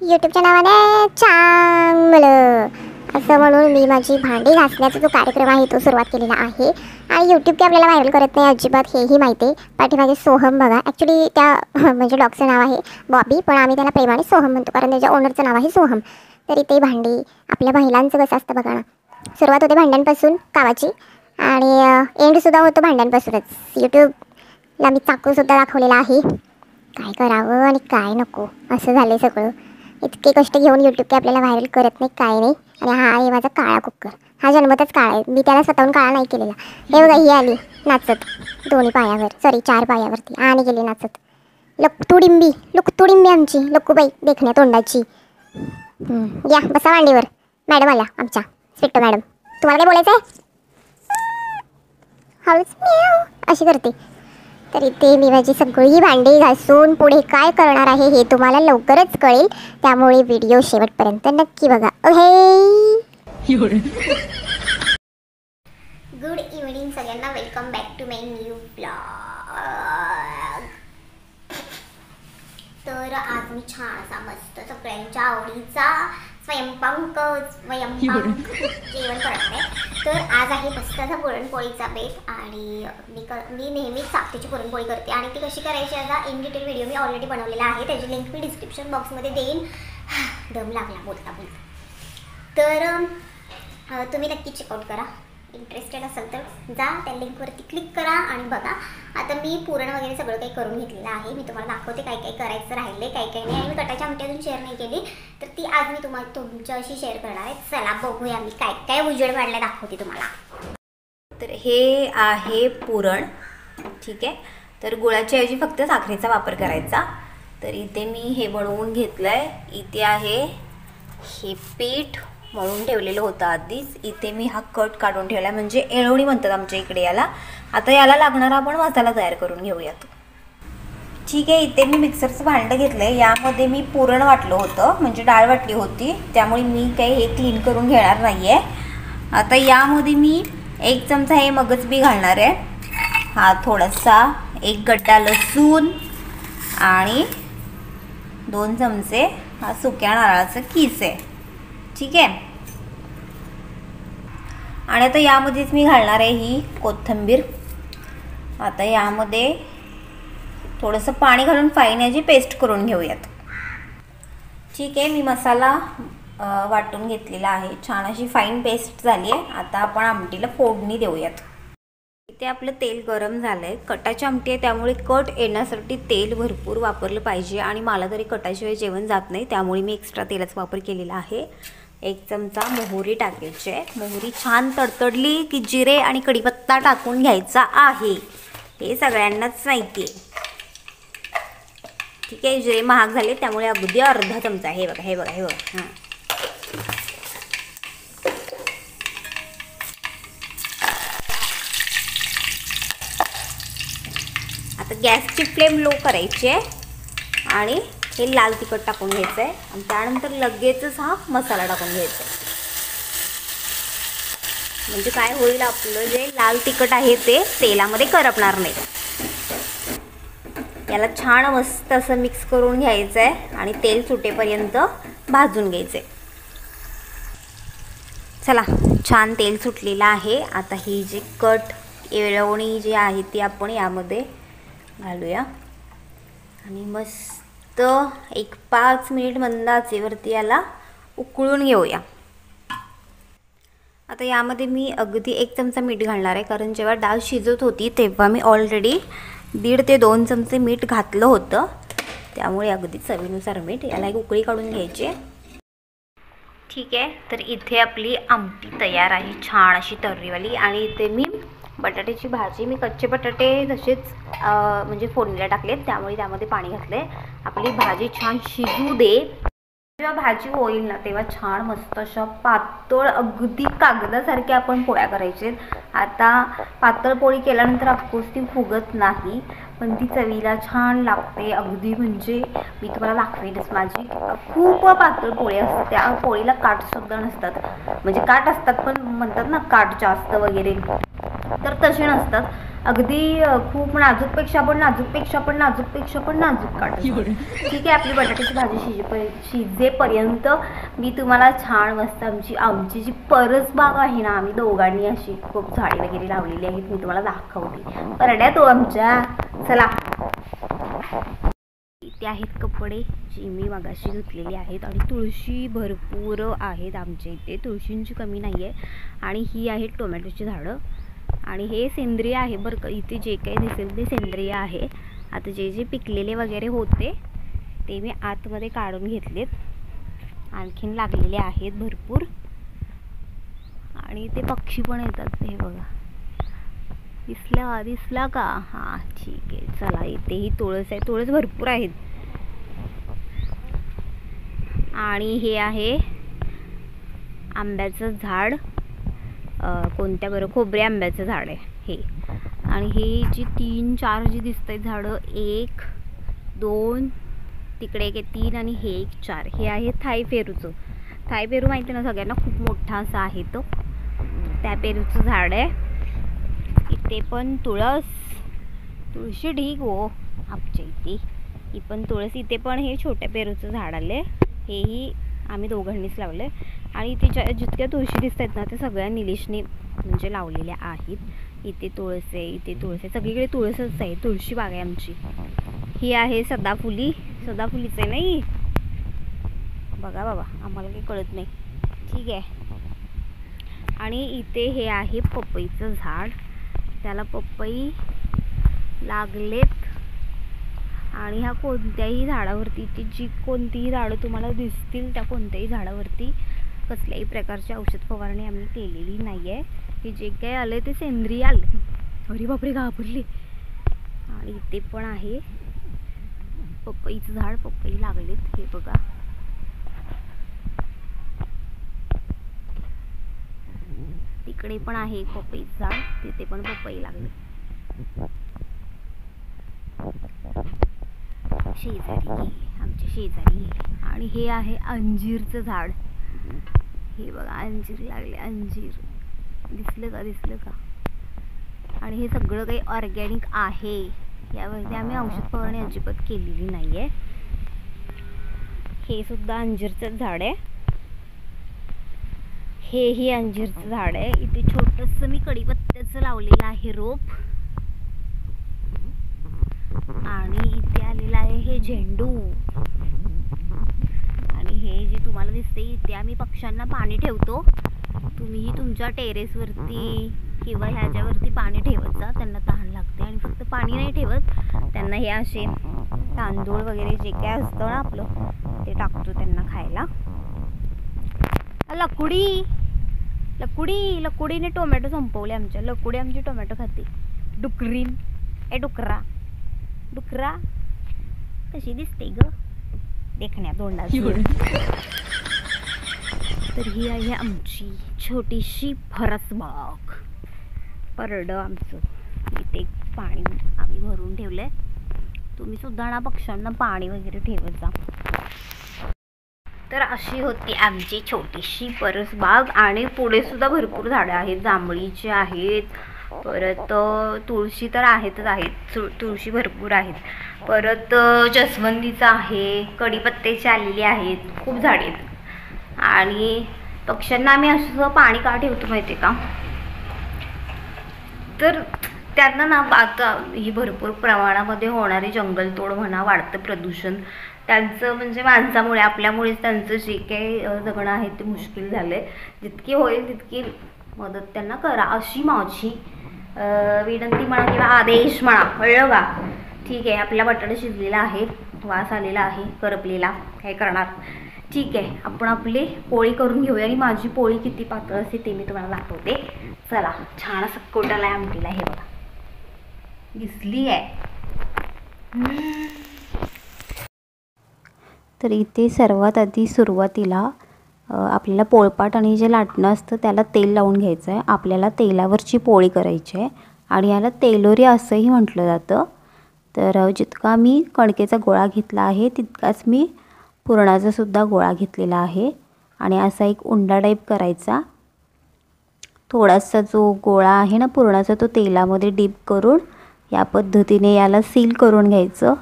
यूट्यूबच्या नावाने चांगलं असं म्हणून मी माझी भांडी घासण्याचा जो कार्यक्रम आहे तो सुरुवात केलेला आहे. आणि यूट्यूब काय आपल्याला व्हायरल करत नाही अजिबात, हेही माहिती आहे. पाठीमागे सोहम बघा, ॲक्च्युली त्या म्हणजे डॉगचं नाव आहे बॉबी, पण आम्ही त्याला प्रेमाने सोहम म्हणतो कारण त्याच्या ओनरचं नाव आहे सोहम. तर इथे भांडी आपल्या महिलांचं कसं असतं बघा ना, सुरुवात होते भांड्यांपासून कावाची आणि एंडसुद्धा होतो भांड्यांपासूनच. यूट्यूबला मी चाकूसुद्धा दाखवलेला आहे, काय करावं आणि काय नको असं झालं आहे सगळं. इतके कष्ट घेऊन यूट्यूब काय आपल्याला व्हायरल करत नाही, काय नाही. आणि हा आहे माझा काळा कुकर, हा जन्मतच काळा आहे, मी त्याला स्वतःहून काळा नाही केलेला. हे बघा, ही आली नाचत दोन्ही पायावर, सॉरी 4 पायावरती, आणि गेली नाचत. लुकतुडिंबी आमची लुकूबाई देखण्या तोंडाची. या बसा मांडीवर. मॅडम आल्या आमच्या, स्वीट मॅडम. तुम्हाला काय बोलायचं आहे? हाऊस अशी करते. तर इथे मी माझी सगळी भांडी घासून पुढे काय करणार आहे हे तुम्हाला लवकरच कळेल, त्यामुळे व्हिडिओ शेवटपर्यंत नक्की बघा. गुड इव्हनिंग सगळ्यांना, welcome back to my new blog. तर आज मी छान असा मस्त सगळ्यांच्या आवडीचा स्वयंपाक जेवण करणार आहे. तर आज आहे मस्त असा पुरणपोळीचा बेत आणि मी नेहमीच साखरेची पुरणपोळी करते आणि ती कशी करायची याचा in detail video me already बनवलेला आहे, त्याची लिंक मी डिस्क्रिप्शन बॉक्समध्ये देईन. दम लागला बोलता बोलता. तर तुम्ही नक्की चेकआउट करा, इंटरेस्टेड असेल तर जा त्या लिंकवरती क्लिक करा आणि बघा. आता मी पुरण वगैरे सगळं काही करून घेतलेलं आहे, मी तुम्हाला दाखवते काय काय करायचं राहिले, काय काय नाही. आणि मी कटाची आमटी अजून शेअर नाही केली, तर ती आज मी तुमच्याशी शेअर करणार आहे. चला बघूया मी काय काय उजेड वाढला दाखवते तुम्हाला. तर हे आहे पुरण, ठीक आहे. तर गुळाच्या ऐवजी फक्त साखरेचा वापर करायचा. तर इथे मी हे बनवून घेतलं आहे. इथे आहे हे पीठ मळून ठेवलेलं होतं आधीच. इथे मी हा कट काढून ठेवला आहे, म्हणजे एळवणी म्हणतात आमच्या इकडे याला. आता याला लागणारा आपण मसाला तयार करून घेऊयात. ठीक आहे, इथे मी मिक्सरचं भांडं घेतलं आहे. यामध्ये मी पुरण वाटलं होतं, म्हणजे डाळ वाटली होती, त्यामुळे मी काही हे क्लीन करून घेणार नाही आहे. आता यामध्ये मी 1 चमचा हे मगज बी घालणार आहे, हा थोडासा 1 गड्डा लसूण आणि 2 चमचे हा सुक्या नारळाचं कीस आहे, ठीक आहे. आणि आता यामध्येच मी घालणार आहे ही कोथिंबीर. आता यामध्ये थोडंसं पाणी घालून फाईन याची पेस्ट करून घेऊयात. ठीक आहे, मी मसाला वाटून घेतलेला आहे, छान अशी फाईन पेस्ट झाली आहे. आता आपण आमटीला फोडणी देऊयात. इथे आपलं तेल गरम झालं आहे. कटाची आमटी आहे त्यामुळे कट येण्यासाठी तेल भरपूर वापरलं पाहिजे आणि मला तरी कटाशिवाय जेवण जात नाही, त्यामुळे मी एक्स्ट्रा तेलाचा वापर केलेला आहे. 1 चमचा मोहरी टाकायची आहे. मोहरी छान तडतडली की जिरे आणि कढीपत्ता टाकून घ्यायचा आहे, हे सगळ्यांनाच माहिती आहे, ठीक आहे. जिरे महाग झाले त्यामुळे अगदी अर्धा चमचा, हे बघा हे बघा हे बघा. हां, आता गॅसची फ्लेम लो करायची आहे आणि हे लाल तिखट टाकून घ्यायचं आहे आणि त्यानंतर लगेचच हा मसाला टाकून घ्यायचा आहे. म्हणजे काय होईल, आपलं जे लाल तिखट आहे ते तेलामध्ये करपणार नाही. याला छान मस्त असं मिक्स करून घ्यायचं आहे आणि तेल सुटेपर्यंत भाजून घ्यायचं आहे. चला, छान तेल सुटलेलं आहे. आता ही जी एळवणी जी आहे ती आपण यामध्ये घालूया आणि मस्त 1-5 मिनिट मंद आचेवरती याला उकळून घेऊया. आता यामध्ये मी अगदी 1 चमचा मीठ घालणार आहे, कारण जेव्हा डाळ शिजत होती तेव्हा मी ऑलरेडी 1.5 ते 2 चमचे मीठ घातलं होतं, त्यामुळे अगदी चवीनुसार मीठ. याला एक उकळी काढून घ्यायची आहे. ठीक आहे, तर इथे आपली आमटी तयार आहे, छान अशी तर्रीवाली. आणि इथे मी बटाट्याची भाजी, मी कच्चे बटाटे तसेच म्हणजे फोडणीला टाकलेत, त्यामुळे त्यामध्ये पाणी घातले. आपली भाजी छान शिजू दे. जेव्हा भाजी होईल ना तेव्हा छान मस्त अशा पातळ अगदी कागदासारख्या आपण पोळ्या करायचे. आता पातळ पोळी केल्यानंतर ऑफकोर्स ती फुगत नाही, पण ती चवीला छान लागते अगदी. म्हणजे मी तुम्हाला दाखवेनच, माझी खूप पातळ पोळी असते, त्या पोळीला काठसुद्धा नसतात, म्हणजे काठ असतात पण म्हणतात ना काठ जास्त वगैरे, तर तसे नसतात, अगदी खूप नाजूकपेक्षा पण नाजूक काढतात. ठीक आहे, आपली बटाट्याची भाजी शिजेपर्यंत मी तुम्हाला छान मस्त आमची जी परसबाग आहे ना, आम्ही दोघांनी अशी खूप झाडे वगैरे लावलेली आहेत, मी तुम्हाला दाखवते. परड्या तो आमच्या, चला. इथे आहेत कपडे जी मी मगाशी धुतलेली आहेत आणि तुळशी भरपूर आहेत आमच्या इथे, तुळशींची कमी नाही आहे. आणि ही आहेत टोमॅटोची झाडं आणि हे सेंद्रिय आहे बरं का. इथे जे काही दिसेल ते सेंद्रिय आहे. आता जे पिकलेले वगैरे होते ते मी आतमध्ये काढून घेतलेत, आणखीन लागलेले आहेत भरपूर. आणि ते पक्षी पण येतात, हे बघा, दिसला का? हां ठीक आहे, चला. इथे ही तुळस आहे, तुळस भरपूर आहेत. आणि हे आहे आंब्याचं झाड, कोणत्या बरं, खोबऱ्या आंब्याचं झाड आहे हे. आणि हे जी 3-4 जी दिसत आहेत झाडं, 1 2 तिकडे 1 3 आणि हे 1 4, हे आहे थाई पेरूचं. थाई पेरू माहिती ना सगळ्यांना, खूप मोठा असा आहे तो, त्या पेरूचं झाड आहे. इथे पण तुळशी ढीग हो आमच्या इथे, ही पण तुळस. इथे पण हे छोट्या पेरूचं झाड आले, हेही आम्ही दोघांनीच लावले. आणि इथे जितक्या तुळशी दिसत आहेत ना, त्या सगळ्या निलेशने म्हणजे लावलेल्या आहेत. इथे तुळस आहे, सगळीकडे तुळसच आहे, तुळशी बाग आहे आमची. ही आहे सदाफुलीच आहे नाही, बघा बाबा, आम्हाला काही कळत नाही, ठीक आहे. आणि इथे हे आहे पपईचं झाड, त्याला पपई लागलेत. आणि ह्या कोणत्याही झाडावरती, जी कोणतीही झाडं तुम्हाला दिसतील त्या कोणत्याही झाडावरती कसल्याही प्रकारची औषध फवारणी आम्ही केलेली नाही आहे. हे जे काही आले ते सेंद्रिय आले. अरे बापरे, घाबरले. आणि इथे पण आहे पपईचं झाड, पपई लागलेत, हे बघा. तिकडे पण आहे पपईचं झाड, तिथे पण पपई लागले. आमच्या शेजारी. आणि हे आहे अंजीरचं झाड, हे बघा, अंजीर लागले, अंजीर दिसलं का? आणि हे सगळं काही ऑर्गॅनिक आहे, यावरती आम्ही औषध फवारणी अजिबात केलेली नाही आहे. हे सुद्धा अंजीरचं झाड आहे, हेही अंजीरचं झाड आहे. इथे छोटंसं मी कढीपत्त्याचं लावलेलं आहे रोप. आणि इथे आलेलं आहे हे झेंडू. आणि हे जे तुम्हाला दिसते, इथे आम्ही पक्ष्यांना पाणी ठेवतो. तुम्हीही तुमच्या टेरेसवरती किंवा ह्याच्यावरती पाणी ठेवत जा, त्यांना तहान लागते. आणि फक्त पाणी नाही ठेवत, त्यांना हे असे तांदूळ वगैरे जे काय असतं ना आपलं, ते टाकतो त्यांना खायला. लकुडीने टोमॅटो संपवले आमच्या. लकुडी आमची टोमॅटो खाते. डुकरा कशी दिसते ग देखण्या तोंडाची. तर ही आहे आमची छोटीशी फरसबाग, परडं आमचं. इथे पाणी आम्ही भरून ठेवलंय. तुम्ही सुद्धा ना पक्ष्यांना पाणी वगैरे ठेवत जा. तर अशी होती आमची छोटीशी परसबाग. आणि पुढे सुद्धा भरपूर झाडं आहेत, जांभळीची आहेत, परत तुळशी तर आहेतच, तुळशी भरपूर आहेत. परत जसवंदीचं आहे, कढीपत्त्याची आलेली आहेत, खूप झाडे आहेत. आणि पक्ष्यांना आम्ही असं पाणी का ठेवतो माहिती आहे का, तर त्यांना ना आता ही भरपूर प्रमाणामध्ये होणारी जंगलतोड म्हणा, वाढतं प्रदूषण, त्यांचं म्हणजे माणसामुळे, आपल्यामुळेच त्यांचं जे काही जगणं आहे ते मुश्किल झालं आहे. जितकी होईल तितकी मदत त्यांना करा, अशी माझी विनंती म्हणा किंवा आदेश म्हणा, कळलं का? ठीक आहे, आपला बटाटा शिजलेला आहे, वास आलेला आहे करपलेला, काय करणार. ठीक आहे, आपण आपली पोळी करून घेऊया. आणि माझी पोळी किती पातळ असते ते मी तुम्हाला दाखवते. चला, छान असं कोटाला आहे आमटीला, हे बघा, दिसली आहे. तर इथे सर्वात आधी सुरुवातीला आपल्याला पोळपाट आणि जे लाटणं असतं त्याला तेल लावून घ्यायचं आहे. आपल्याला तेलावरची पोळी करायची आहे आणि याला तेलोरी असंही म्हटलं जातं. तर जितका मी कणकेचा गोळा घेतला आहे तितकाच मी पुरणाचा सुद्धा गोळा घेतलेला आहे. आणि असा एक उंडा टाईप करायचा, थोडासा जो गोळा आहे ना पुरणाचा तो तेलामध्ये डीप करून या पद्धतीने याला सील करून घ्यायचं.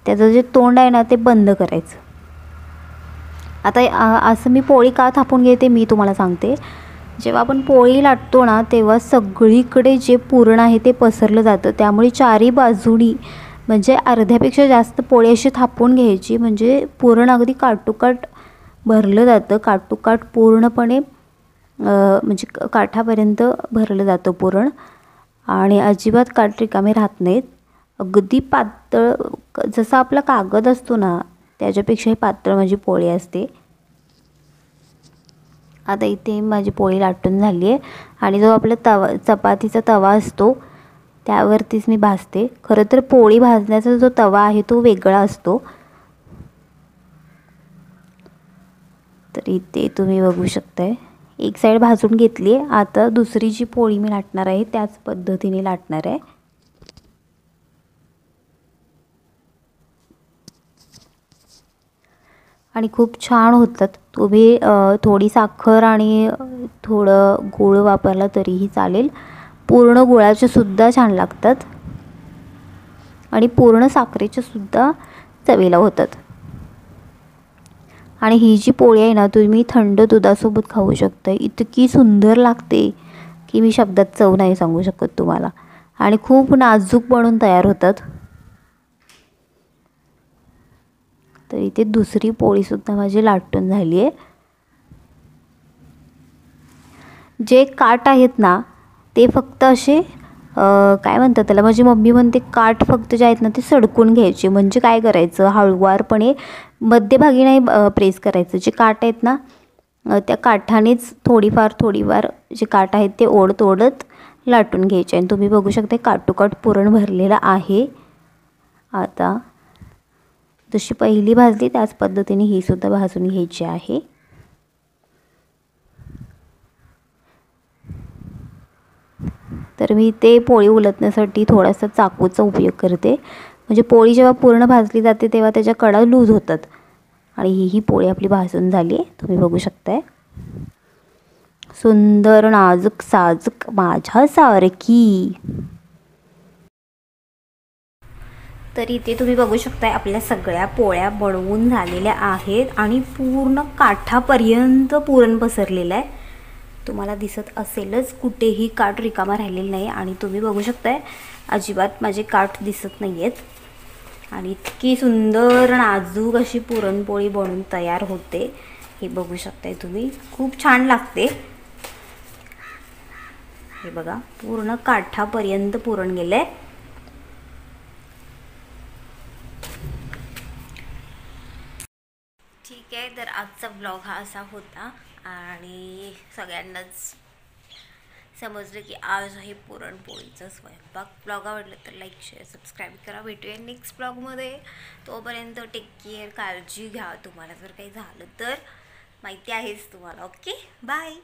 त्याचं जे तोंड आहे ना ते बंद करायचं. आता असं मी पोळी का थापून घेते मी तुम्हाला सांगते. जेव्हा आपण पोळी लाटतो ना तेव्हा सगळीकडे जे पुरण आहे ते पसरलं जातं. त्यामुळे चारी बाजूनी म्हणजे अर्ध्यापेक्षा जास्त पोळी अशी थापून घ्यायची, म्हणजे पुरण अगदी काटोकाट भरलं जातं. काटोकाट पूर्णपणे म्हणजे काठापर्यंत भरलं जातं पुरण आणि अजिबात काठ रिकामे राहत नाहीत. अगदी पातळ जसा आपला कागद असतो ना त्याच्यापेक्षाही पातळ माझी पोळी असते. आता इथे माझी पोळी लाटून झाली आहे आणि जो आपला तवा चपातीचा तवा असतो त्यावरतीच मी भाजते. खरं तर पोळी भाजण्याचा जो तवा आहे तो वेगळा असतो. तर इथे तुम्ही बघू शकताय एक साईड भाजून घेतली आहे. आता दुसरी जी पोळी मी लाटणार आहे त्याच पद्धतीने लाटणार आहे. आणि खूप छान होतात. तुम्ही थोडी साखर आणि थोडं गूळ वापरला तरीही चालेल. पूर्ण गुळाचे सुद्धा छान लागतात आणि पूर्ण साखरेचे सुद्धा चवीला होतात. आणि ही जी पोळी आहे ना तुम्ही थंड दुधासोबत खाऊ शकता. इतकी सुंदर लागते की मी शब्दात चव नाही सांगू शकत तुम्हाला. आणि खूप नाजूक बनून तयार होतात. तर इथे दुसरी पोळीसुद्धा माझी लाटून झाली आहे. जे काठ आहेत ना ते फक्त असे काय म्हणतात त्याला, माझी मम्मी म्हणते काठ फक्त जे आहेत ना ते सडकून घ्यायचे. म्हणजे काय करायचं, हळूवारपणे मध्यभागी नाही प्रेस करायचं. जे काठ आहेत ना त्या काठानेच थोडीफार जे काठ आहेत ते ओढत लाटून घ्यायचे. आणि तुम्ही बघू शकता काटोकाट पुरण भरलेलं आहे. आता जशी पहिली भाजली त्याच पद्धतीने ही सुद्धा भाजून घ्यायची आहे. तर मी ते पोळी उलटण्यासाठी थोडासा चाकूचा उपयोग करते. म्हणजे पोळी जेव्हा पूर्ण भाजली जाते तेव्हा त्याच्या कडा लूज होतात. आणि ही पोळी आपली भाजून झाली आहे. तुम्ही बघू शकताय सुंदर नाजूक साजूक माझ्यासारखी. तर इथे तुम्ही बघू शकताय आपल्या सगळ्या पोळ्या बनवून झालेल्या आहेत आणि पूर्ण काठापर्यंत पुरण पसरलेलं आहे. तुम्हाला दिसत असेलच कुठेही काठ रिकामा राहिलेला नाही. आणि तुम्ही बघू शकताय अजिबात माझे काठ दिसत नाही आहेत. आणि इतकी सुंदर नाजूक अशी पुरणपोळी बनून तयार होते हे बघू शकताय तुम्ही. खूप छान लागते. हे बघा पूर्ण काठापर्यंत पुरण गेलंय. ठीक आहे, तर आजचा ब्लॉग हा असा होता आणि सगळ्यांनाच समजलं की आज आहे पुरणपोळीचा स्वयंपाक. ब्लॉग आवडलं तर लाईक शेअर सबस्क्राईब करा. भेटूया नेक्स्ट ब्लॉगमध्ये. तोपर्यंत टेक केअर, काळजी घ्या. तुम्हाला जर काही झालं तर माहिती आहेच तुम्हाला. Okay, bye.